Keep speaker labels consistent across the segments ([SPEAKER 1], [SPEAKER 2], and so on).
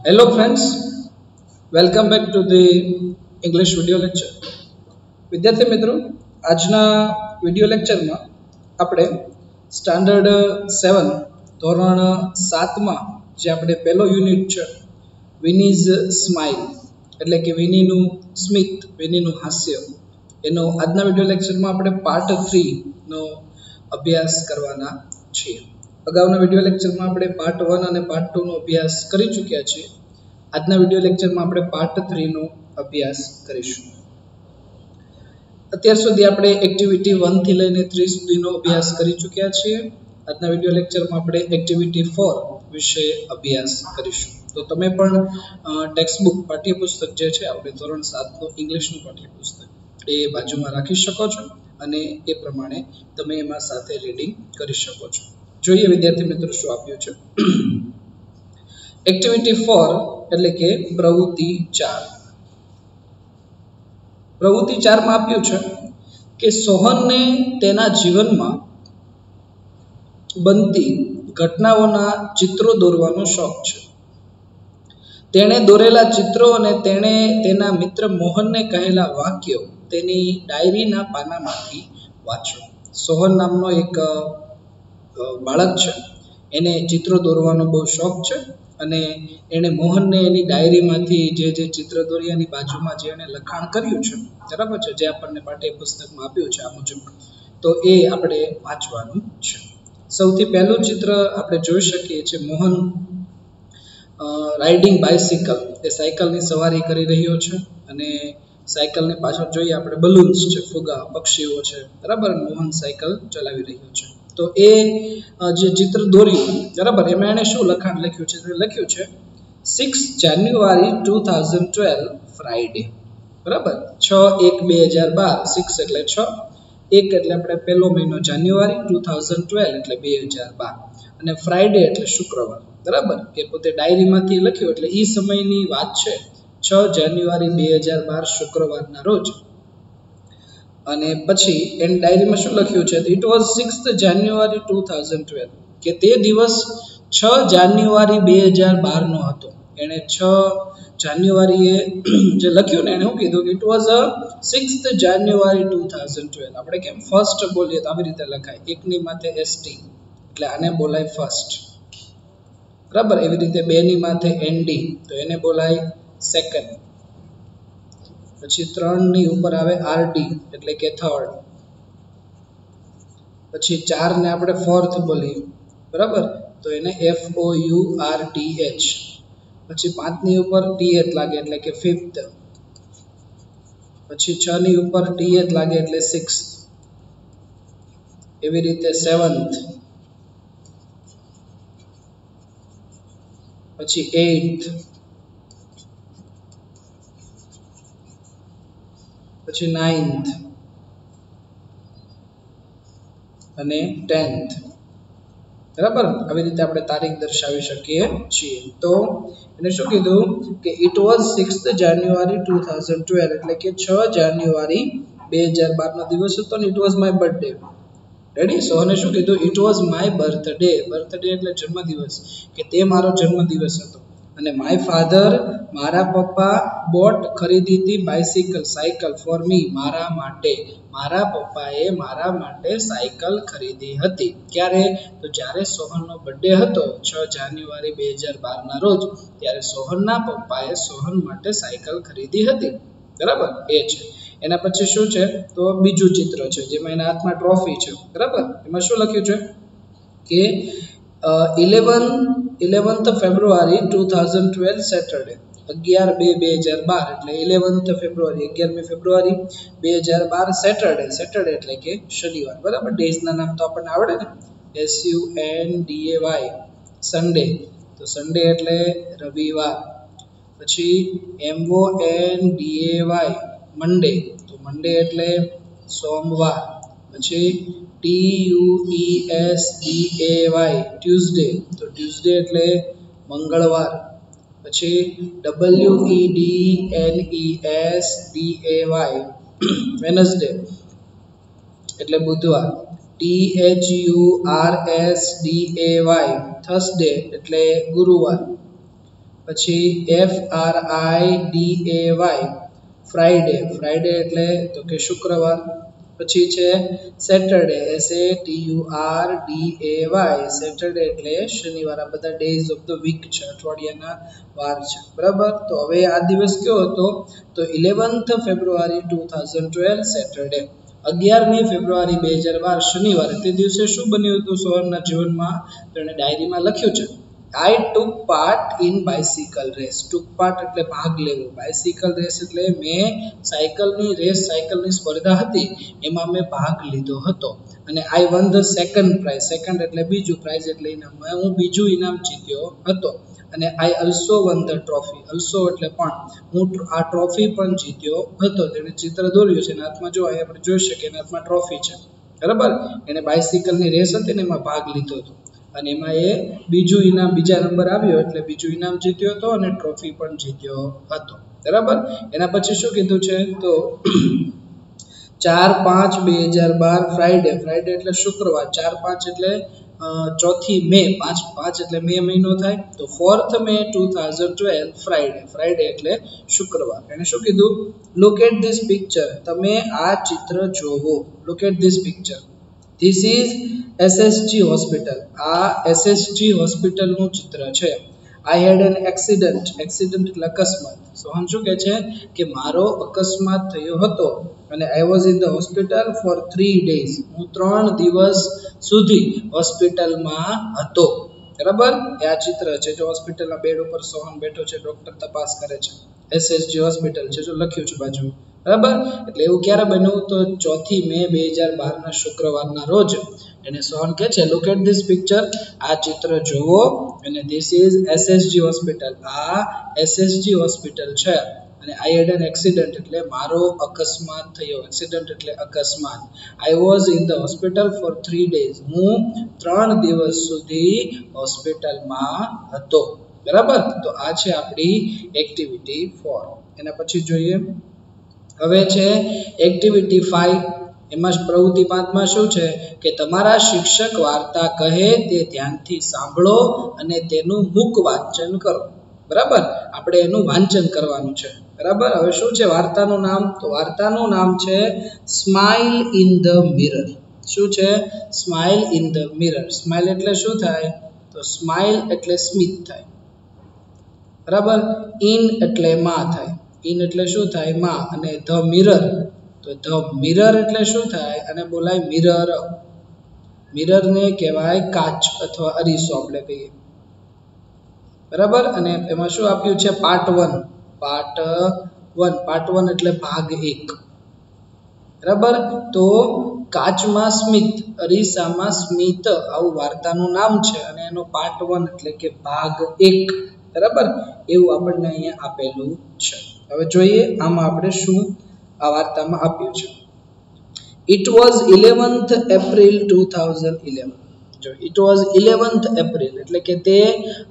[SPEAKER 1] Hello friends, welcome back to the English video lecture. વિદ્યાર્થી મિત્રો, આજના વિડિયો લેક્ચરમાં આપણે સ્ટાન્ડર્ડ 7 ધોરણ 7 માં જે આપણે પહેલો યુનિટ છે વિનીઝ સ્માઇલ એટલે કે વિનીનું સ્મિત, વિનીનું હાસ્ય એનો આજના વિડિયો લેક્ચરમાં આપણે પાર્ટ 3 નો અભ્યાસ કરવાના છીએ. અગાઉના વિડિયો લેક્ચરમાં આપણે પાર્ટ 1 અને પાર્ટ 2 નો અભ્યાસ કરી ચૂક્યા છીએ. આજના વિડિયો લેક્ચરમાં આપણે પાર્ટ 3 નો અભ્યાસ કરીશું. અત્યાર સુધી આપણે એક્ટિવિટી 1 થી લઈને 3 સુધીનો અભ્યાસ કરી ચૂક્યા છીએ. આજના વિડિયો લેક્ચરમાં આપણે એક્ટિવિટી 4 વિશે અભ્યાસ કરીશું. તો તમે પણ ટેક્સ્ટબુક પાઠ્યપુસ્તક જે છે આપણે ધોરણ 7 નું ઇંગ્લિશનું પાઠ્યપુસ્તક એ બાજુમાં રાખી શકો છો અને એ પ્રમાણે તમે એમાં સાથે રીડિંગ કરી શકો છો. જોઈએ વિદ્યાર્થી મિત્રો શું આપ્યું છે. એક્ટિવિટી 4 એટલે કે પ્રવૃત્તિ 4. પ્રવૃત્તિ 4 માં આપ્યું છે કે સોહનને તેના જીવનમાં બનતી ઘટનાઓના ચિત્રો દોરવાનો શોખ છે. તેણે દોરેલા ચિત્રો અને તેણે તેના મિત્ર મોહનને કહેલા વાક્યો તેની ડાયરીના પાનામાંથી વાંચો. સોહન નામનો એક બાળક છે, એને ચિત્રો દોરવાનો બહુ શોખ છે અને એણે મોહનને એની ડાયરીમાંથી જે ચિત્ર દોર્યાની બાજુમાં જે એણે લખાણ કર્યું છે, બરાબર છે, જે આપણને પાઠ્યપુસ્તકમાં આપ્યું છે આ મુજબ, તો એ આપણે વાંચવાનું છે. સૌથી પહેલું ચિત્ર આપણે જોઈ શકીએ છીએ મોહન રાઇડિંગ બાઇસિકલ, એ સાયકલની સવારી કરી રહ્યો છે અને સાયકલની પાછળ જોઈએ આપણે બલૂન્સ છે, ફુગા, પક્ષીઓ છે, બરાબર. મોહન સાયકલ ચલાવી રહ્યો છે. તો એ જે ચિત્ર દોર્યું, બરાબર, એમાં એને શું લખાણ લખ્યું છે? લખ્યું છે 6 જાન્યુઆરી 2012 ફ્રાઈડે, બરાબર. 6/1/2012, 6 એટલે 6, 1 એટલે આપણે પહેલો મહિનો જાન્યુઆરી, 2012 એટલે 2012 અને ફ્રાઈડે એટલે શુક્રવાર, બરાબર. કે પોતે ડાયરીમાંથી લખ્યું એટલે એ સમયની વાત છે, 6 જાન્યુઆરી 2012 શુક્રવારના રોજ. અને પછી એની ડાયરીમાં શું લખ્યું છે? ઇટ વોઝ 6th જાન્યુઆરી 2012, કે તે દિવસ 6 જાન્યુઆરી 2012 નો હતો. એણે 6 જાન્યુઆરીએ જે લખ્યું ને, એને શું કીધું કે ઇટ વોઝ 6th જાન્યુઆરી 2012. આપણે કેમ ફર્સ્ટ બોલીએ તો આવી રીતે લખાય, એકની માથે ST એટલે આને બોલાય ફર્સ્ટ, બરાબર. એવી રીતે બેની માથે ND તો એને બોલાય સેકન્ડ. પછી 3 ની ઉપર આવે RD એટલે કે થર્ડ. પછી 4 ને આપણે ફોર્થ બોલીએ, બરાબર, તો એને FOURTH. પછી 5 ની ઉપર TH લાગે એટલે કે ફિફ્થ. પછી 6 ની ઉપર TH લાગે એટલે સિક્સ્થ. એવી રીતે સેવન્થ, પછી 8th, પછી 9th અને 10th, બરાબર. આવી રીતે આપણે તારીખ દર્શાવી શકીએ છીએ. તો એને શું કીધું કે ઇટ વોઝ 6th જાન્યુઆરી 2012 એટલે કે 6 જાન્યુઆરી 2012 નો દિવસ હતો ને it was my birthday. Ready? સોહને શું કીધું? It was my birthday. Birthday એટલે જન્મદિવસ, કે તે મારો જન્મદિવસ હતો. અને માય ફાધર, મારા પપ્પા, બોટ ખરીદી હતી, બાઇસિકલ સાયકલ, ફોર મી મારા માટે. મારા પપ્પાએ મારા માટે સાયકલ ખરીદી હતી. ક્યારે? તો જ્યારે સોહનનો બર્થડે હતો 6 જાન્યુઆરી 2012 ના રોજ, ત્યારે સોહનના પપ્પાએ સોહન માટે સાયકલ ખરીદી હતી, બરાબર. એ છે. એના પછી શું છે? તો બીજું ચિત્ર છે જેમાં એના હાથમાં ટ્રોફી છે, બરાબર. એમાં શું લખ્યું છે કે 11th ફેબ્રુઆરી 2012 સેટરડે, 11/2/2012 એટલે 11th ફેબ્રુઆરી, 11મી ફેબ્રુઆરી 2012 સેટરડે. સેટરડે એટલે કે શનિવાર, બરાબર. ડેઝ ના નામ તો આપણને આવડે ને, SUNDAY સન્ડે, તો સન્ડે એટલે રવિવાર. પછી MONDAY મંડે, તો મંડે એટલે સોમવાર. પછી TUESDAY ટ્યુઝડે, તો ટ્યુઝડે એટલે મંગળવાર. પછી WEDNESDAY વેનસડે એટલે બુધવાર. THURSDAY થર્સડે એટલે ગુરુવાર. પછી FRIDAY ફ્રાઈડે, ફ્રાઈડે એટલે તો કે શુક્રવાર. પછી છે સેટરડે, SATURDAY સેટરડે એટલે શનિવાર. આ બધા ડેઝ ઓફ ધ વીક છે, અઠવાડિયાના વાર છે, બરાબર. તો હવે આ દિવસ કયો હતો? તો 11th ફેબ્રુઆરી 2012 સેટરડે, 11મી ફેબ્રુઆરી 2012 શનિવારે. તે દિવસે શું બન્યું હતું સોહનના જીવનમાં? તો એણે ડાયરીમાં લખ્યું છે, I took part in bicycle race. took part એટલે ભાગ લેવો, bicycle race એટલે મેં સાયકલની રેસ, સાયકલની સ્પર્ધા હતી એમાં મેં ભાગ લીધો હતો અને I won the second prize. Second એટલે બીજું, પ્રાઇઝ એટલે ઇનામ. હું બીજું ઇનામ જીત્યો હતો અને I also won the trophy. also એટલે પણ, હું આ ટ્રોફી પણ જીત્યો હતો. તેણે ચિત્ર દોર્યું છે, એના હાથમાં જો અહીં આપણે જોઈ શકીએ એના હાથમાં ટ્રોફી છે, બરાબર. એને બાઇસિકલની રેસ હતી ને એમાં ભાગ લીધો હતો અને એમાં એ બીજું ઇનામ, બીજા નંબર આવ્યો એટલે બીજું ઇનામ જીત્યો હતો અને ટ્રોફી પણ જીત્યો હતો, બરાબર. એના પછી શું કીધું છે? તો 4/5/2012 ફ્રાઈડે, ફ્રાઈડે એટલે શુક્રવાર. 4/5 એટલે 4મી મે, 5/5 એટલે મે મહિનો થાય. તો 4th May 2012 ફ્રાઈડે, ફ્રાઈડે એટલે શુક્રવાર. એને શું કીધું? લુક એટ ધીસ પિક્ચર, તમે આ ચિત્ર જોવો. Look at this picture. This is SSG hospital. આ SSG હોસ્પિટલનું ચિત્ર છે. I had an accident. Accident એટલે અકસ્માત. સોહન શું કહે છે કે મારો અકસ્માત થયો હતો અને I was in the hospital for 3 days. હું 3 દિવસ સુધી હોસ્પિટલમાં હતો, બરાબર. એ આ ચિત્ર છે, જો હોસ્પિટલના બેડ ઉપર સોહન બેઠો છે, ડોક્ટર તપાસ કરે છે. SSG હોસ્પિટલ છે, જો લખ્યું છે બાજુ, બરાબર. એટલે એવું ક્યારે બન્યું? તો 4મી મે 2012 ના શુક્રવારના રોજ. એને સોહન કહે છે લુક એટ ધીસ પિક્ચર, આ ચિત્ર જોવો. અને ધીસ ઇઝ SSG હોસ્પિટલ, આ SSG હોસ્પિટલ છે. અને I had an accident એટલે મારો અકસ્માત થયો. એક્સિડન્ટ એટલે અકસ્માત. I was in the hospital for 3 days. હું 3 દિવસ સુધી હોસ્પિટલમાં હતો, બરાબર. તો આ છે આપણી એક્ટિવિટી 4. એના પછી જોઈએ, હવે છે એક્ટિવિટી 5. એમાં પ્રવૃત્તિ 5માં શું છે કે તમારા શિક્ષક વાર્તા કહે તે ધ્યાનથી સાંભળો અને તેનું મુખ વાંચન કરો, બરાબર. આપણે એનું વાંચન કરવાનું છે, બરાબર. હવે શું છે વાર્તાનું નામ? તો વાર્તાનું નામ છે સ્માઇલ ઇન ધ મિરર. શું છે? Smile in the mirror. Smile એટલે શું થાય? તો સ્માઇલ એટલે સ્મિત થાય, બરાબર. ઇન એટલે માં થાય. ઇન એટલે શું થાય? માં. અને ધ મિરર, તો ધ મિરર એટલે શું થાય? અને બોલાય મિરર. મિરરને કહેવાય કાચ અથવા અરીસો આપણે કહીએ, બરાબર. અને એમાં શું આપ્યું છે? પાર્ટ 1. પાર્ટ 1, પાર્ટ 1 એટલે ભાગ 1, બરાબર. તો કાચમાં સ્મિત, અરીસામાં સ્મિત, આવું વાર્તાનું નામ છે અને એનો પાર્ટ 1 એટલે કે ભાગ 1, બરાબર. એવું આપણને અહીંયા આપેલું છે. હવે જોઈએ આમાં આપણે શું આ વાર્તામાં આપ્યું છે. It was 11th April 2011. જો it was 11th April એટલે કે તે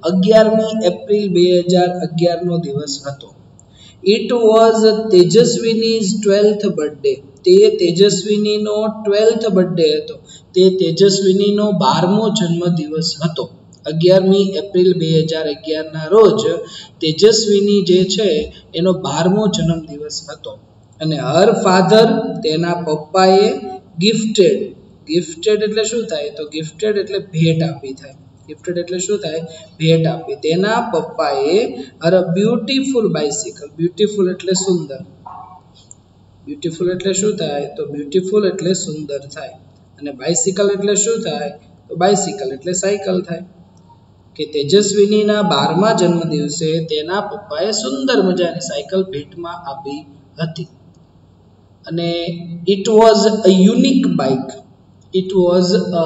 [SPEAKER 1] 11મી એપ્રિલ 2011 નો દિવસ હતો. It was Tejaswini's 12th birthday. તે તેજસ્વીનીનો 12th birthday હતો. તે તેજસ્વીનીનો 12મો જન્મદિવસ હતો. 11મી એપ્રિલ 2011 ના રોજ તેજસ્વીની જે છે એનો 12મો જન્મદિવસ હતો. અને હર ફાધર, તેના પપ્પાએ ગિફ્ટેડ. ગિફ્ટેડ એટલે શું થાય? તો ગિફ્ટેડ એટલે ભેટ આપી થાય. ગિફ્ટેડ એટલે શું થાય? ભેટ આપી. તેના પપ્પાએ હર અ બ્યુટીફુલ બાઇસિકલ. બ્યુટીફુલ એટલે સુંદર. બ્યુટીફુલ એટલે શું થાય? તો બ્યુટીફુલ એટલે સુંદર થાય. અને બાઇસિકલ એટલે શું થાય? તો બાઇસિકલ એટલે સાયકલ થાય. કે તેજસ્વીનીના 12મા જન્મદિવસે તેના પપ્પાએ સુંદર મજાની સાયકલ ભેટમાં આપી હતી. અને it was a unique bike. It was a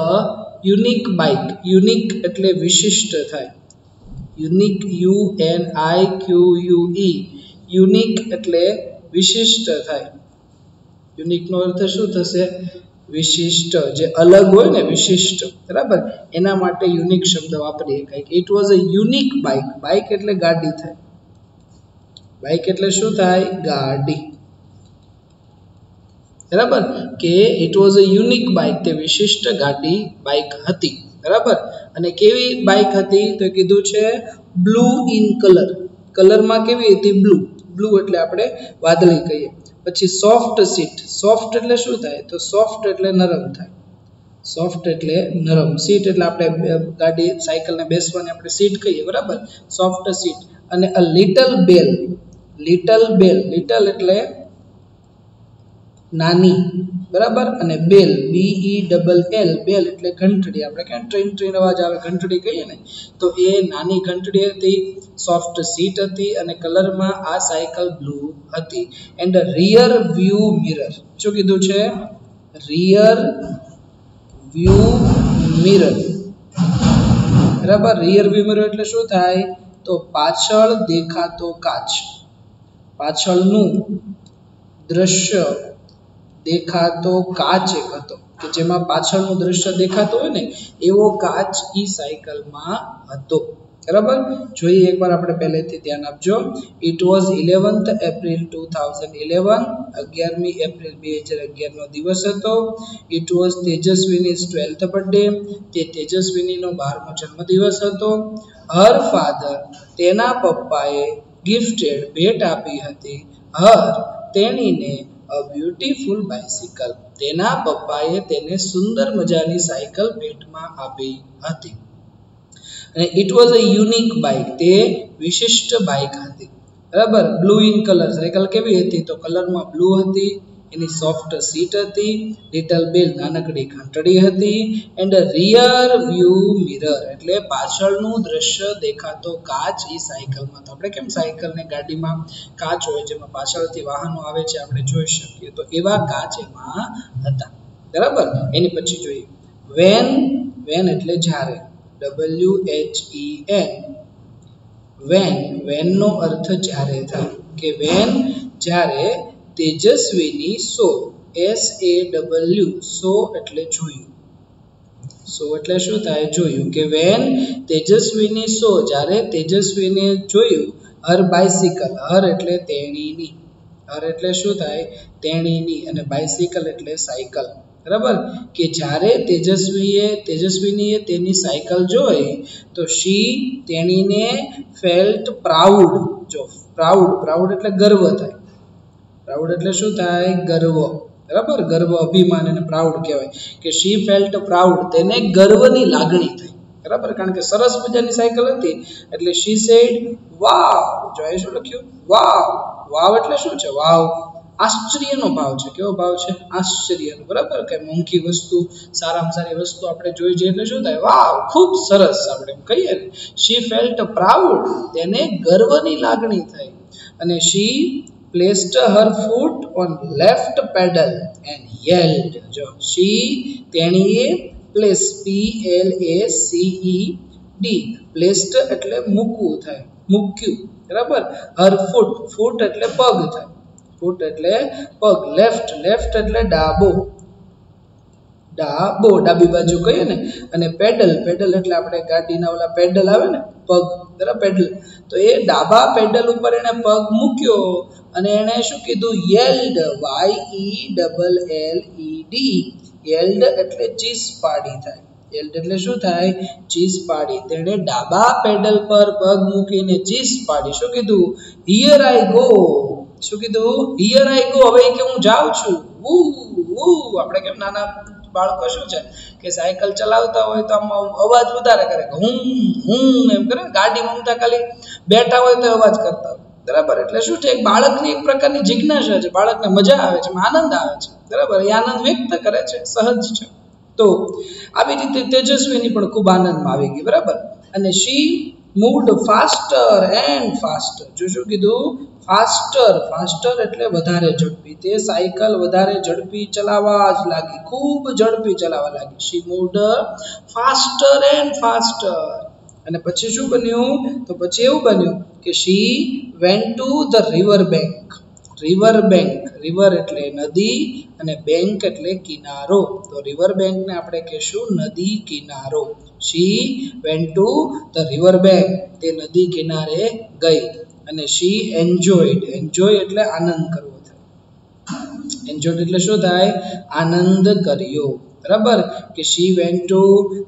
[SPEAKER 1] unique bike. Unique એટલે વિશિષ્ટ થાય. Unique, UNIQUE. Unique એટલે વિશિષ્ટ થાય. Unique નો અર્થ શું થશે? વિશિષ્ટ, જે અલગ હોય ને, વિશિષ્ટ, બરાબર. એના માટે યુનિક શબ્દ વાપરીએ કંઈક. It was a unique bike. Bike એટલે ગાડી થાય. બાઇક એટલે શું થાય? ગાડી, બરાબર. કે it was a unique bike. તે વિશિષ્ટ ગાડી, બાઇક હતી, બરાબર અને કેવી બાઇક હતી તો કીધું છે બ્લુ ઇન કલર કલરમાં કેવી હતી બ્લુ એટલે આપણે વાદળી કહીએ પછી સોફ્ટ સીટ સોફ્ટ એટલે શું થાય તો સોફ્ટ એટલે નરમ થાય સોફ્ટ એટલે નરમ સીટ એટલે આપણે ગાડી સાયકલને બેસવાની આપણે સીટ કહીએ બરાબર સોફ્ટ સીટ અને અ લિટલ બેલ લિટલ એટલે નાની બરાબર અને બેલ BELL બેલ એટલે ઘંટડી આપણે ક્યાં ટ્રેન અવાજ આવે ઘંટડી કહીએ ને તો એ નાની ઘંટડી હતી સોફ્ટ સીટ હતી અને કલરમાં આ સાયકલ બ્લુ હતી એન્ડ રિયર વ્યૂ મિરર શું કીધું છે રિયર વ્યૂ મિરર બરાબર રિયર વ્યૂ મિરર એટલે શું થાય તો પાછળ દેખાતો કાચ પાછળનું દ્રશ્ય દેખાતો કાચ એક હતો કે જેમાં પાછળનું દ્રશ્ય દેખાતું હોય ને એવો કાચ ઈ સાયકલમાં હતો બરાબર જોઈએ એકવાર આપણે પહેલેથી ધ્યાન આપજો ઇટ વોઝ 11th એપ્રિલ 2011 11મી એપ્રિલ 2011 નો દિવસ હતો it was Tejaswini 12th birthday તે તેજસ્વીનીનો 12મો જન્મદિવસ હતો હર ફાધર તેના પપ્પાએ ગિફ્ટેડ ભેટ આપી હતી હર તેણીને અ બ્યુટીફુલ બાઇસિકલ તેના પપ્પાએ તેને સુંદર મજાની સાયકલ ભેટમાં આપી હતી અને it was a unique bike તે વિશિષ્ટ બાઇક હતી બરાબર બ્લુ ઇન કલર સાયકલ કેવી હતી તો કલરમાં બ્લુ હતી એની સોફ્ટ સીટ હતી લિટલ બેલ નાનકડી ઘંટડી હતી એન્ડ રિયર વ્યૂ મિરર એટલે પાછળનું દ્રશ્ય દેખાતો કાચ ઈ સાયકલમાં તો આપણે કેમ સાયકલને ગાડીમાં કાચ હોય જેમાં પાછળથી વાહનો આવે છે આપણે જોઈ શકીએ તો એવા કાચ એમાં હતા બરાબર એની પછી જોઈએ વેન એટલે જ્યારે WHEN વેન નો અર્થ જ્યારે થાય કે વેન જ્યારે તેજસ્વીની SAW એટલે જોયું સો એટલે શું થાય જોયું કે વેન તેજસ્વીની જ્યારે તેજસ્વીને જોયું હર બાઇસિકલ હર એટલે તેણીની હર એટલે શું થાય તેણીની અને બાઇસિકલ એટલે સાયકલ બરાબર કે જ્યારે તેજસ્વીનીએ તેની સાયકલ જોઈ તો તેણીને ફેલ્ટ પ્રાઉડ જો પ્રાઉડ એટલે ગર્વ થાય પ્રાઉડ એટલે શું થાય ગર્વ બરાબર ગર્વ અભિમાન અને પ્રાઉડ કહેવાય કે શી ફેલ્ટ પ્રાઉડ તેને ગર્વની લાગણી થઈ બરાબર કારણ કે સરસ મજાની સાયકલ હતી એટલે શી સેડ વાવ જો એ શું લખ્યું વાવ એટલે શું છે વાવ આશ્ચર્યનો ભાવ છે કેવો ભાવ છે આશ્ચર્યનો બરાબર કે મોંઘી વસ્તુ સારામાં સારી વસ્તુ આપણે જોઈ જઈએ એટલે શું થાય વાવ ખૂબ સરસ આપણે કહીએ ને શી ફેલ્ટ પ્રાઉડ તેને ગર્વની લાગણી થઈ અને શી placed her foot on left pedal and yelled જો તેણીએ place PLACED placed એટલે મૂકવું થાય મૂક્યું બરાબર her foot એટલે પગ થાય ફૂટ એટલે પગ લેફ્ટ એટલે ડાબી બાજુ કહીએ ને અને પેડલ એટલે આપણે ગાડીના ઓલા પેડલ આવે ને પગ બરાબર પેડલ તો એ ડાબા પેડલ ઉપર એને પગ મૂક્યો અને એને શું કીધું યેલ્ડ યેલ્ડ એટલે ચીસ પાડી થાય યેલ્ડ એટલે શું થાય ચીસ પાડી તેણે ડાબા પેડલ પર પગ મૂકીને ચીસ પાડી શું કીધું હિયર આઈ ગો શું કીધું હિયર આઈ ગો હવે કે હું જાઉં છું આપણે કેમ નાના બાળકો શું છે કે સાયકલ ચલાવતા હોય તો આમ અવાજ વધારે કરે હું એમ કરે ગાડીમાં ઊંધા ખાલી બેઠા હોય તો અવાજ કરતા હોય બરાબર એટલે શું છે બાળકની એક પ્રકારની જિજ્ઞાસા છે બાળકને મજા આવે છે આનંદ આવે છે બરાબર એ આનંદ વ્યક્ત કરે છે સહજ છે તો આવી રીતે તેજસ્વીની પણ ખૂબ આનંદમાં આવી ગઈ બરાબર અને શી મૂવ્ડ ફાસ્ટર એન્ડ ફાસ્ટર જો શું કીધું ફાસ્ટર એટલે વધારે ઝડપી તે સાયકલ વધારે ઝડપી ચલાવવા જ લાગી ખૂબ ઝડપી ચલાવવા લાગી શી મૂવ્ડ ફાસ્ટર એન્ડ ફાસ્ટર અને પછી શું બન્યું તો પછી એવું બન્યું કે she went to the river એટલે નદી અને બેંક એટલે કિનારો તો રિવર બેંક ને આપણે કહેશું નદી કિનારો she went to the river bank તે નદી કિનારે ગઈ અને શી એન્જોય એટલે આનંદ કરવો થાય એન્જોય એટલે શું થાય આનંદ કર્યો બરાબર કે she went to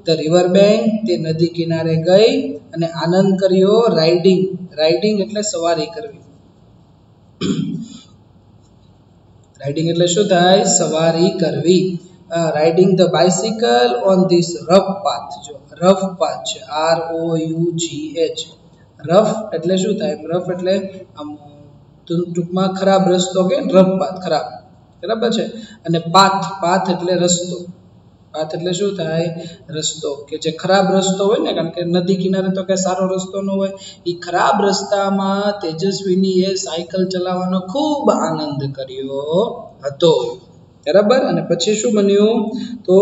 [SPEAKER 1] the river bank, તે નદી કિનારે ગઈ અને આનંદ કર્યો. રાઇડિંગ, રાઇડિંગ એટલે સવારી કરવી. રાઇડિંગ એટલે શું થાય? સવારી કરવી. Riding the bicycle on this rough path. જો રફ પાથ છે, ROUGH. રફ એટલે શું થાય? રફ એટલે આમ ટૂંકમાં ખરાબ રસ્તો કે રફ પાથ, ખરાબ, બરાબર છે. અને પાથ, પાથ એટલે રસ્તો. પાથ એટલે શું થાય? રસ્તો, કે જે ખરાબ રસ્તો હોય ને, કારણ કે નદી કિનારે તો કઈ સારો રસ્તો ન હોય. એ ખરાબ રસ્તામાં તેજસ્વીનીએ સાયકલ ચલાવવાનો ખૂબ આનંદ કર્યો હતો. બરાબર. અને પછી શું બન્યું? તો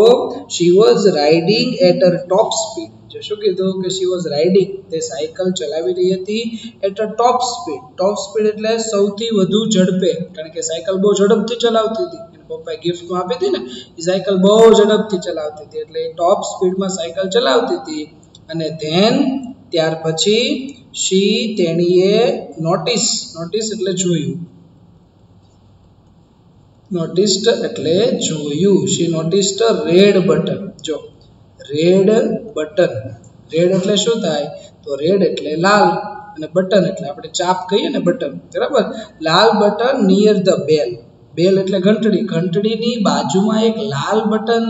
[SPEAKER 1] she was riding at her top speed. જો શું કીધું? કે શી વોઝ રાઇડિંગ, તે સાયકલ ચલાવી રહી હતી at a top speed. Top speed એટલે સૌથી વધુ ઝડપે, કારણ કે સાયકલ બહુ ઝડપથી ચલાવતી હતી. પપ્પાએ ગિફ્ટમાં આપી હતી ને, એ સાયકલ બહુ ઝડપથી ચલાવતી હતી, એટલે ટોપ સ્પીડમાં સાયકલ ચલાવતી હતી. અને ધેન, ત્યાર પછી શી, તેણીએ નોટિસ, નોટિસ એટલે જોયું, નોટિસ્ડ એટલે જોયું. શી નોટિસ્ડ રેડ બટન. જો રેડ બટન, રેડ એટલે શું થાય? તો રેડ એટલે લાલ અને બટન એટલે આપણે ચાપ કહીએ ને, બટન, બરાબર. લાલ બટન નિયર ધ બેલ. બેલ એટલે ઘંટડી, ઘંટડીની બાજુમાં એક લાલ બટન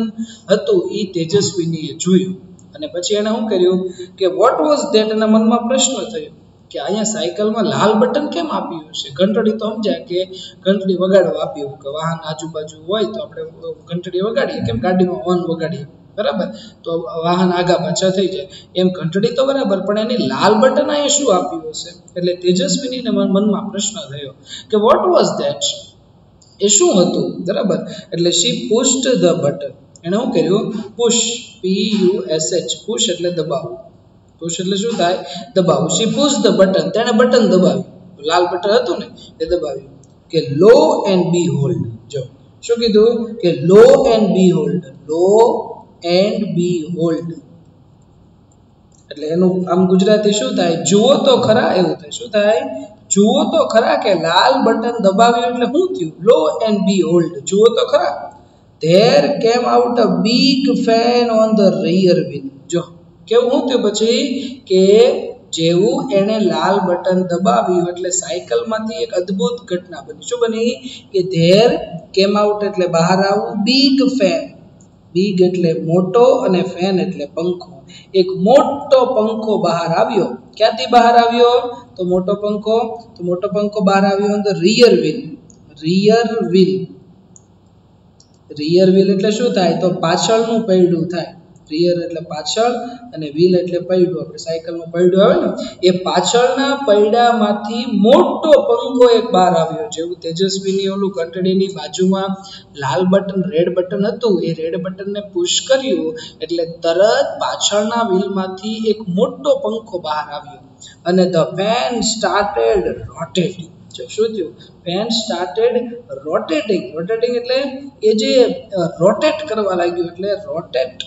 [SPEAKER 1] હતું. એ તેજસ્વીનીએ જોયું. અને પછી એને શું કર્યું કે વોટ વોઝ ધેટ? એના મનમાં પ્રશ્ન થયો કે અહીંયા સાયકલમાં લાલ બટન કેમ આપ્યું છે? ઘંટડી તો સમજાય કે ઘંટડી વગાડવા આપ્યું, કે વાહન આજુબાજુ હોય તો આપણે ઘંટડી વગાડીએ, કેમ ગાડીમાં હોર્ન વગાડીએ, બરાબર, તો વાહન આગા પાછા થઈ જાય. એમ ઘંટડી તો બરાબર, પણ એને લાલ બટન અહીંયા શું આપ્યું હશે? એટલે તેજસ્વીનીને મનમાં પ્રશ્ન થયો કે વોટ વોઝ ધેટ? એ શું હતું? બરાબર. એટલે શી પુશ્ડ ધ બટન. એને શું કર્યું? પુશ, PUSH, પુશ એટલે દબાવવું. પુશ એટલે શું થાય? દબાવવું. શી પુશ ધ બટન, તેણે બટન દબાવ્યું, લાલ બટન હતું ને એ દબાવ્યું. કે લો એન્ડ બી હોલ્ડ. જો શું કીધું? કે lo and behold. Lo and behold એટલે એનું આમ ગુજરાતી શું થાય? જુઓ તો ખરા, એવું થાય. શું થાય? જુઓ તો ખરા, કે લાલ બટન દબાવ્યું એટલે શું થયું? લો એન્ડ બી હોલ્ડ, જુઓ તો ખરા. There came out a big fan on the rear wheel. જો કેવું શું થયું પછી? કે જેવું એને લાલ બટન દબાવ્યું એટલે સાયકલમાંથી એક અદ્ભુત ઘટના બની. શું બની? કે ધેર કેમ આઉટ એટલે બહાર આવવું, બિગ ફેન, બિગ એટલે મોટો અને ફેન એટલે પંખો. એક મોટો પંખો બહાર આવ્યો. ક્યાંથી બહાર આવ્યો? તો મોટો પંખો, તો મોટો પંખો બહાર આવ્યો અંદર rear wheel. Rear wheel, rear wheel એટલે શું થાય? તો પાછળનું પૈડું થાય. રિયર એટલે પાછળ અને વ્હીલ એટલે પૈડું. આપણે સાયકલનું પૈડું આવે ને, એ પાછળના પૈડામાંથી મોટો પંખો એક બહાર આવ્યો. જેવું તેજસ્વીની ઓલું ઘંટડીની બાજુમાં લાલ બટન, રેડ બટન હતું, એ રેડ બટનને પુશ કર્યું એટલે તરત પાછળના વ્હીલમાંથી એક મોટો પંખો બહાર આવ્યો. અને ધ ફેન સ્ટાર્ટેડ રોટેટિંગ. શું થયું? Fan started rotating. રોટેટિંગ એટલે એ જે રોટેટ કરવા લાગ્યું, એટલે રોટેટ,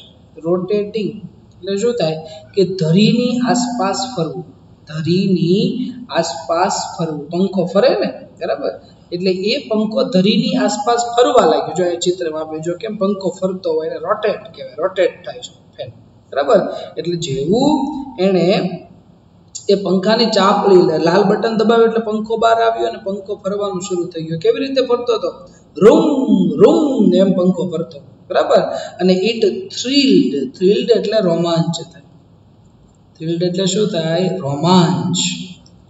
[SPEAKER 1] રોટેટિંગ એટલે શું થાય? કે ધરીની આસપાસ ફરવું. ધરીની આસપાસ ફરવું. પંખો ફરે ને, બરાબર, એટલે એ પંખો ધરીની આસપાસ ફરવા લાગ્યો. જો એ ચિત્રમાં આપણે જો કેમ પંખો ફરતો હોય એને રોટેટ કહેવાય, રોટેટ થાય છે ફેન, બરાબર. એટલે જેવું એને એ પંખાની ચાપડી, લાલ બટન દબાવ્યું એટલે પંખો બહાર આવ્યો અને પંખો ફરવાનું શરૂ થઈ ગયું. કેવી રીતે ફરતો હતો? રૂમ રૂમ એમ પંખો ફરતો, બરાબર. અને ઇટ થ્રિલ્ડ, થ્રિલ્ડ એટલે રોમાંચ થાય. થ્રિલ્ડ એટલે શું થાય? રોમાંચ,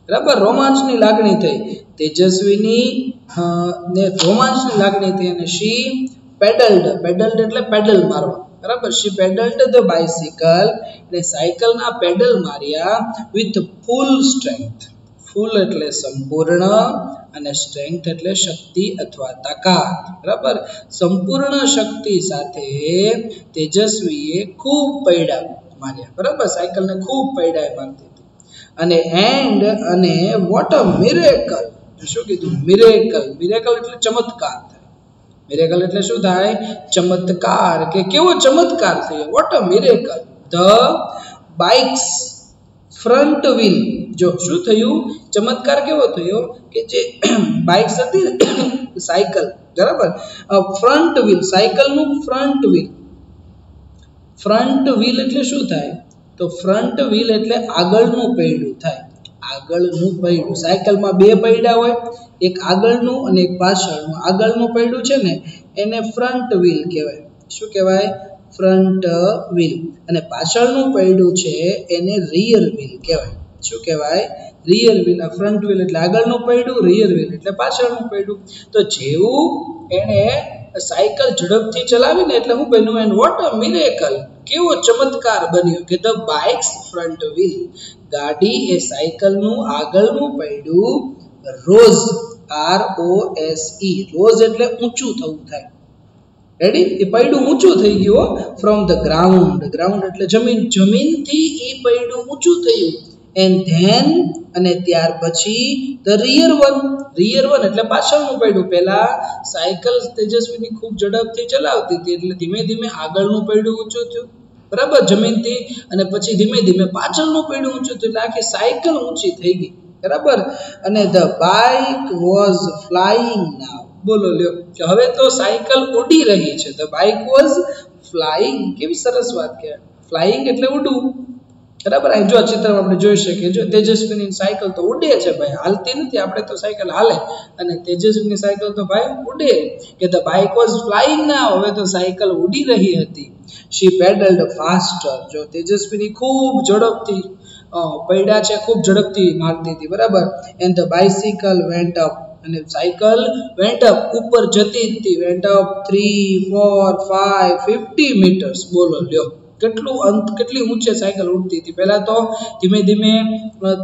[SPEAKER 1] બરાબર. રોમાંચની લાગણી થઈ તેજસ્વીની ને, રોમાંચની લાગણી થઈ. અને શી પેડલ્ડ, પેડલ્ડ એટલે પેડલ મારવા, બરાબર. શી પેડલ્ડ ધ બાઇસિકલ, એટલે સાયકલના પેડલ માર્યા વિથ ફૂલ સ્ટ્રેન્થ. ફૂલ એટલે સંપૂર્ણ અને સ્ટ્રેન્થ એટલે શક્તિ અથવા તાકાત, બરાબર. સંપૂર્ણ શક્તિ સાથે તેજસ્વીએ ખૂબ પૈડા માર્યા, બરાબર. સાયકલને ખૂબ પૈડા મારતી હતી. અને એન્ડ અને વોટ અ મિરેકલ. શું કીધું? મિરેકલ, મિરેકલ એટલે ચમત્કાર થાય. મિરેકલ એટલે શું થાય? ચમત્કાર, કે કેવો ચમત્કાર થયો. What a miracle. The bikes front wheel. જો શું થયું? ચમત્કાર કેવો થયો? કે જે બાઇક્સ હતી ને સાયકલ, બરાબર, ફ્રન્ટ વ્હીલ, સાયકલનું ફ્રન્ટ વ્હીલ, ફ્રન્ટ વ્હીલ એટલે શું થાય? તો ફ્રન્ટ વ્હીલ એટલે આગળનું પૈડું થાય. આગળનું પૈડું. સાયકલમાં બે પૈડા હોય, એક આગળનું અને એક પાછળનું. આગળનું પૈડું છે ને એને ફ્રન્ટ વ્હીલ કહેવાય. શું કહેવાય? Front wheel. અને પાછળનું પૈડું છે એને રિયર વ્હીલ કહેવાય. શું કહેવાય? Rear wheel. આ ફ્રન્ટ વ્હીલ એટલે આગળનું પૈડું, રિયર વ્હીલ એટલે પાછળનું પૈડું. તો જેવું એને સાયકલ ઝડપથી ચલાવીને એટલે હું બન્યું? એન્ડ વોટ અ મિરેકલ, કેવો ચમત્કાર બન્યો કે ધ બાઇક્સ ફ્રન્ટ વ્હીલ, ગાડી એ સાયકલનું આગળનું પૈડું રોઝ, ROSE, રોઝ એટલે ઊંચું થવું થાય. રેડી? એ પૈડું ઊંચું થઈ ગયું ફ્રોમ ધ ગ્રાઉન્ડ. ગ્રાઉન્ડ એટલે જમીન, જમીનથી એ પૈડું ઊંચું થયું. એન્ડ ધેન અને ત્યાર પછી the rear one. Rear one એટલે પાછળનું પૈડું. પહેલા સાયકલ તેજસ્વીની ખૂબ ઝડપથી ચલાવતી હતી એટલે ધીમે ધીમે આગળનું પૈડું ઊંચું થયું, બરાબર, જમીનથી. અને પછી ધીમે ધીમે પાછળનું પૈડું ઊંચું થયું એટલે આખી સાયકલ ઊંચી થઈ ગઈ, બરાબર. અને ધ બાઇક વોઝ ફ્લાઇંગ નાઉ. બોલો લ્યો કે હવે તો સાયકલ ઉડી રહી છે. The bike was flying. કેવી સરસ વાત કહેવાય. ફ્લાઇંગ એટલે ઉડવું, બરાબર. અહીં જો ચિત્રમાં આપણે જોઈ શકીએ, જો તેજસ્વીની સાયકલ તો ઉડે છે ભાઈ, હાલતી નથી. આપણે તો સાયકલ હાલે અને તેજસ્વીની સાયકલ તો ભાઈ ઉડે. કે ધ બાઇક વોઝ ફ્લાઇંગ નાઉ, હવે તો સાયકલ ઉડી રહી હતી. શી પેડલ્ડ ફાસ્ટર. જો તેજસ્વીની ખૂબ ઝડપથી પૈડા છે, ખૂબ ઝડપથી મારતી હતી, બરાબર. And the bicycle went up. અને સાયકલ વેન્ટ અપ, ઉપર જતી હતી. Went up 3, 4, 5, 50 metres. બોલો લ્યો કેટલી ઊંચે સાયકલ ઉડતી હતી. પહેલા તો ધીમે ધીમે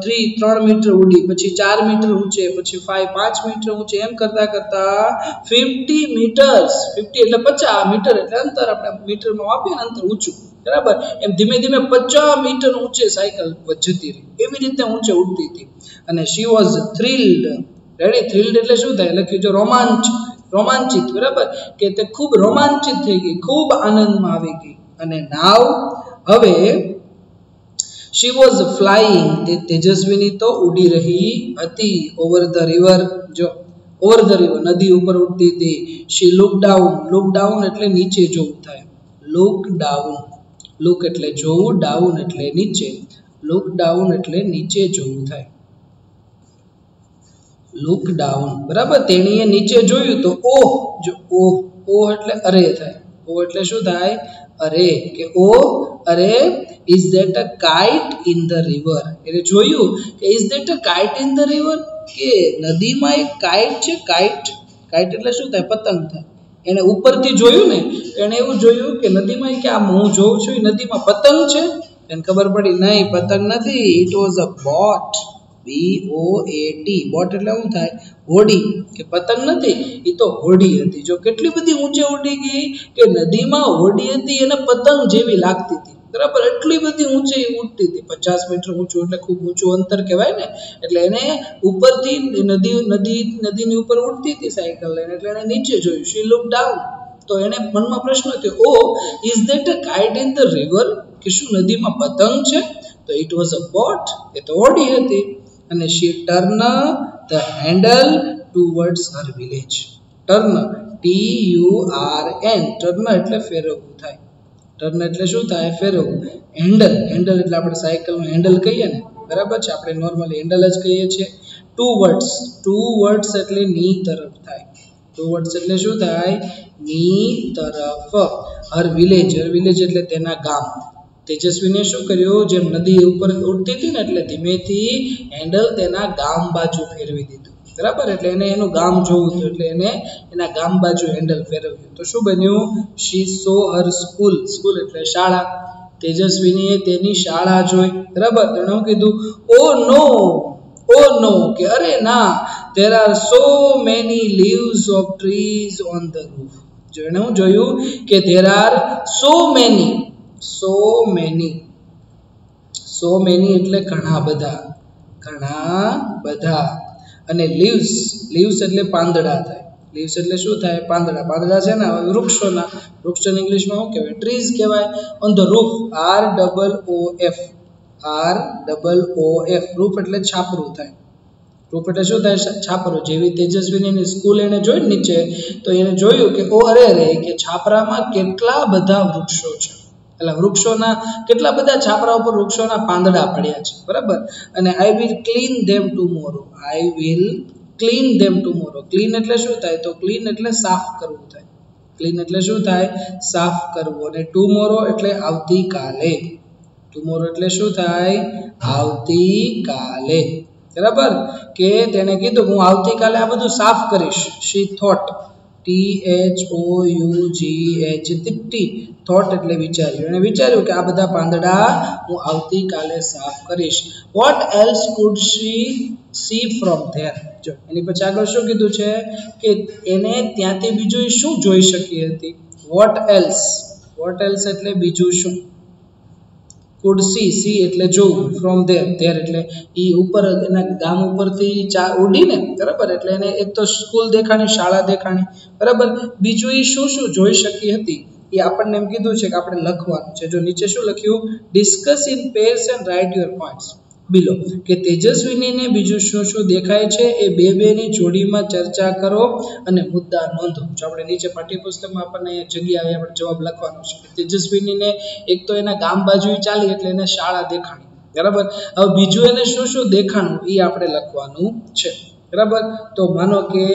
[SPEAKER 1] 3 મીટર ઉડી, પછી 4 મીટર ઊંચે, પછી 5 મીટર ઊંચે, એમ કરતા કરતા 50 મીટર્સ. 50 એટલે 50 મીટર એટલે અંતર, આપણે મીટરમાં માપીએ ને અંતર ઊંચું, બરાબર. એમ ધીમે ધીમે 50 મીટર ઊંચે સાયકલ જતી રહી. એવી રીતે ઊંચે ઉડતી હતી. અને she was thrilled. Ready? Thrilled એટલે શું થાય? લખ્યું જો રોમાંચિત, બરાબર, કે તે ખૂબ રોમાંચિત થઈ ગઈ, ખૂબ આનંદમાં આવી ગઈ. અને નાવ હવે શી વોઝ ફ્લાઇંગ, તે તેજસ્વીની તો ઉડી રહી હતી. Over the river. જો ઓવર ધ રિવર, નદી ઉપર ઉડતી હતી. શી લુક ડાઉન. લુક ડાઉન એટલે નીચે જોવું થાય. Look down. લુક એટલે જોવું, ડાઉન એટલે નીચે. લુક ડાઉન એટલે નીચે જોવું થાય. લુક ડાઉન, બરાબર. તેણીએ નીચે જોયું તો ઓહ. જો ઓહ એટલે અરે થાય. ઓહ એટલે શું થાય? અરે, કે ઓ અરે, is that a kite in the river. એટલે જોયું કે is that a kite in the river, કે નદીમાં એક કાઇટ છે. કાઇટ એટલે શું થાય? પતંગ થાય. એને ઉપરથી જોયું ને, એને એવું જોયું કે નદીમાં, કે આમ હું જોઉં છું એ નદીમાં પતંગ છે. એને ખબર પડી નહીં, પતંગ નથી. It was a boat. BOAT. Boat એટલે શું થાય? હોડી. કે પતંગ નથી, એ તો હોડી હતી. જો કેટલી બધી ઊંચે ઉડી ગઈ કે નદીમાં હોડી હતી, એને પતંગ જેવી લાગતી હતી, બરાબર. એટલી બધી ઊંચે ઉડતી હતી. 50 મીટર ઊંચું એટલે ખૂબ ઊંચું અંતર કહેવાય ને. એટલે એને ઉપરથી નદીની ઉપર ઉડતી હતી સાયકલ લઈને, એટલે એને નીચે જોયું. She look down. તો એને મનમાં પ્રશ્ન થયો, oh is that a kite in the river, કે શું નદીમાં પતંગ છે? તો ઇટ વોઝ અ બોટ, એ તો હોડી હતી. અને she turn the handle towards her village. Turn, TURN. Turn એટલે ફેરવવું થાય. ટર્ન એટલે શું થાય? ફેરવવું. હેન્ડલ એટલે આપણે સાયકલનું હેન્ડલ કહીએ ને, બરાબર છે. આપણે નોર્મલી હેન્ડલ જ કહીએ છીએ. ટુવર્ડ્સ એટલે ની તરફ થાય. ટુવર્ડ્સ એટલે શું થાય? ની તરફ. હર વિલેજ એટલે તેના ગામ. તેજસ્વીને શું કર્યું? જેમ નદી ઉપર ઉડતી હતી ને, એટલે ધીમેથી હેન્ડલ તેના ગામ બાજુ ફેરવી દીધું, બરાબર. એટલે એને એનું ગામ જોવું હતું, એટલે એને એના ગામ બાજુ હેન્ડલ ફેરવ્યું. તો શું બન્યું? શી સો હર સ્કૂલ. સ્કૂલ એટલે શાળા. તેજસ્વીનીએ તેની શાળા જોઈ, બરાબર. તેણે શું કીધું? ઓ નો, કે અરે ના, there are so many leaves of trees on the roof. જો એને શું જોયું કે there are so many એટલે ઘણા બધા. અને લીવ્સ એટલે પાંદડા થાય. લીવ્સ એટલે શું થાય? પાંદડા છે ને વૃક્ષોના. વૃક્ષોને ઇંગ્લિશમાં શું કહેવાય? ટ્રીઝ કહેવાય. On the roof, ROOF. Roof એટલે છાપરું થાય. રૂફ એટલે શું થાય? છાપરું. જેવી તેજસ્વીની સ્કૂલ એને જોઈ નીચે, તો એને જોયું કે ઓ અરે કે છાપરામાં કેટલા બધા વૃક્ષો છે. એટલે વૃક્ષોના કેટલા બધા છાપરા ઉપર વૃક્ષોના પાંદડા પડ્યા છે બરાબર અને I will clean them tomorrow I will clean them tomorrow clean એટલે શું થાય તો ક્લીન એટલે સાફ કરવું થાય ક્લીન એટલે શું થાય સાફ કરવું અને ટુમોરો એટલે આવતીકાલે ટુમોરો એટલે શું થાય આવતીકાલે બરાબર કે તેને કીધું હું આવતીકાલે આ બધું સાફ કરીશ શી થોટ THOUGH થોટ એટલે વિચાર્યું અને વિચાર્યું કે આ બધા પાંદડા હું આવતીકાલે સાફ કરીશ what else could she see from there જો એની પછી આગળ શું કીધું છે કે એને ત્યાંથી બીજું શું જોઈ શકી હતી વોટ એલ્સ એટલે બીજું શું could see એટલે જોવું from there એટલે ઈ ઉપર એના ગામ ઉપરથી ઉડીને બરાબર એટલે એને એક તો સ્કૂલ દેખાણી શાળા દેખાણી બરાબર બીજું ઈ શું જોઈ શકી હતી એ આપણને એમ કીધું છે કે આપણે લખવાનું છે જો નીચે શું લખ્યું discuss in pairs and write your points below કે તેજસ્વીનીને બીજું શું દેખાય છે એ બેની જોડીમાં ચર્ચા કરો અને મુદ્દા નોંધો જો આપણે નીચે પાઠ્યપુસ્તકમાં આપણને જગ્યા આવે આપણે જવાબ લખવાનો છે તેજસ્વીનીને એક તો એના ગામ બાજુ ચાલી એટલે એને શાળા દેખાણી બરાબર હવે બીજું એને શું દેખાણું એ આપણે લખવાનું છે બરાબર તો માનો કે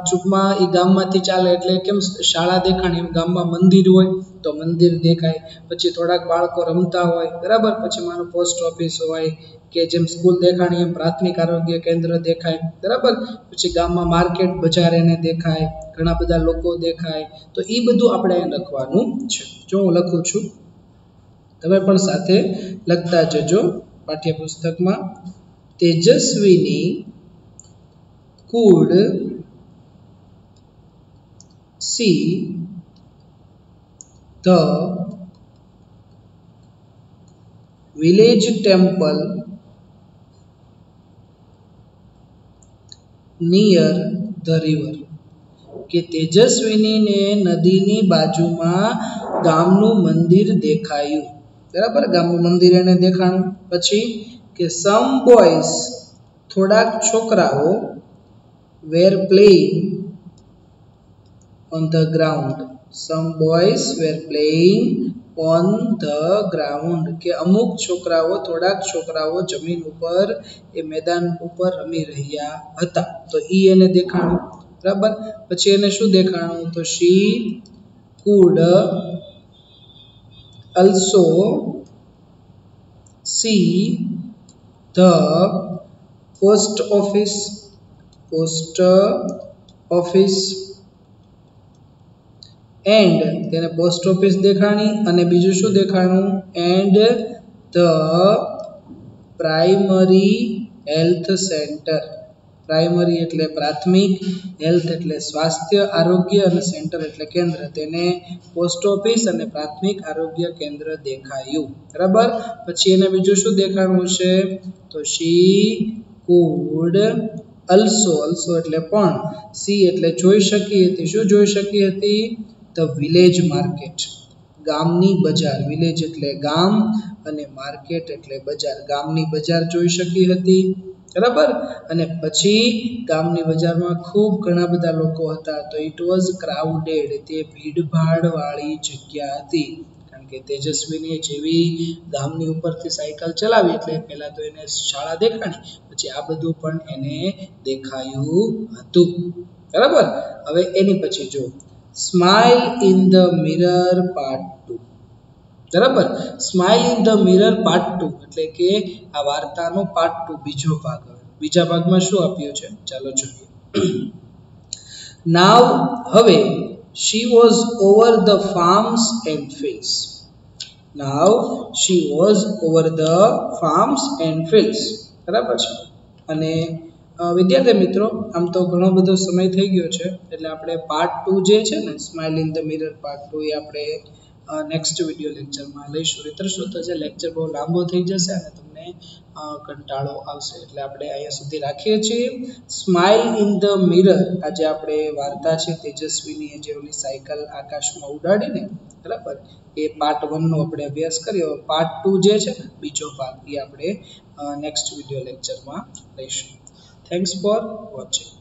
[SPEAKER 1] ચૂકમાં એ ગામમાંથી ચાલે એટલે કેમ શાળા દેખાણી એમ ગામમાં મંદિર હોય તો મંદિર દેખાય પછી થોડાક બાળકો રમતા હોય બરાબર પછી માનો પોસ્ટ ઓફિસ હોય કે જેમ સ્કૂલ દેખાણી એમ પ્રાથમિક આરોગ્ય કેન્દ્ર દેખાય બરાબર પછી ગામમાં માર્કેટ બજાર એને દેખાય ઘણા બધા લોકો દેખાય તો એ બધું આપણે લખવાનું છે જો હું લખું છું તમે પણ સાથે લખતા જજો પાઠ્યપુસ્તકમાં તેજસ્વીની could see the village temple near the river કે તેજસ્વીનીને નદીની બાજુમાં ગામનું મંદિર દેખાયું બરાબર ગામનું મંદિર એને દેખાણું પછી કે some boys થોડાક છોકરાઓ were playing on the ground some boys were playing on the ground કે અમુક છોકરાઓ થોડાક છોકરાઓ જમીન ઉપર એ મેદાન ઉપર રમી રહ્યા હતા તો ઈ એને દેખાણું બરાબર પછી એને શું દેખાણું તો she could also see the post office and તેને પોસ્ટ ઓફિસ દેખાણી અને બીજું શું દેખાણું and the primary health center primary એટલે પ્રાથમિક હેલ્થ એટલે સ્વાસ્થ્ય આરોગ્ય અને સેન્ટર એટલે કેન્દ્ર તેને પોસ્ટ ઓફિસ અને પ્રાથમિક આરોગ્ય કેન્દ્ર દેખાયું બરાબર પછી એને બીજું શું દેખાણું છે તો she could also એટલે પણ સી એટલે જોઈ શકી હતી શું જોઈ શકી હતી ધ વિલેજ માર્કેટ ગામની બજાર વિલેજ એટલે ગામ અને માર્કેટ એટલે બજાર ગામની બજાર જોઈ શકી હતી બરાબર અને પછી ગામની બજારમાં ખૂબ ઘણા બધા લોકો હતા તો ઇટ વોઝ ક્રાઉડેડ તે ભીડભાડ વાળી જગ્યા હતી કારણ કે તેજસ્વીને જેવી ગામની ઉપરથી સાયકલ ચલાવી એટલે પહેલા તો એને શાળા દેખાણી પછી આ બધું પણ એને દેખાયું હતું બરાબર હવે એની પછી જો smile in the mirror part 2 બરાબર smile in the mirror part 2 એટલે કે આ વાર્તાનો પાર્ટ 2 બીજો ભાગ બીજા ભાગમાં શું આપ્યું છે ચાલો જોઈએ નાવ હવે she was over the farms and fields now she was over the farms and fields બરાબર છે અને વિદ્યાર્થી મિત્રો આમ તો ઘણો બધો સમય થઈ ગયો છે એટલે આપણે પાર્ટ 2 જે છે ને smile in the mirror part 2 એ આપણે નેક્સ્ટ વિડિયો લેક્ચરમાં લઈશું મિત્ર શું થશે લેક્ચર બહુ લાંબો થઈ જશે અને તમને કંટાળો આવશે એટલે આપણે અહીંયા સુધી રાખીએ છીએ સ્માઇલ ઇન ધ મિરર આજે આપણે વાર્તા છે તેજસ્વીની જે ઓલી સાયકલ આકાશમાં ઉડાડીને બરાબર એ પાર્ટ 1 નો આપણે અભ્યાસ કર્યો પાર્ટ 2 જે છે ને બીજો ભાગ એ આપણે નેક્સ્ટ વિડિયો લેક્ચરમાં લઈશું થેન્ક્સ ફોર વોચિંગ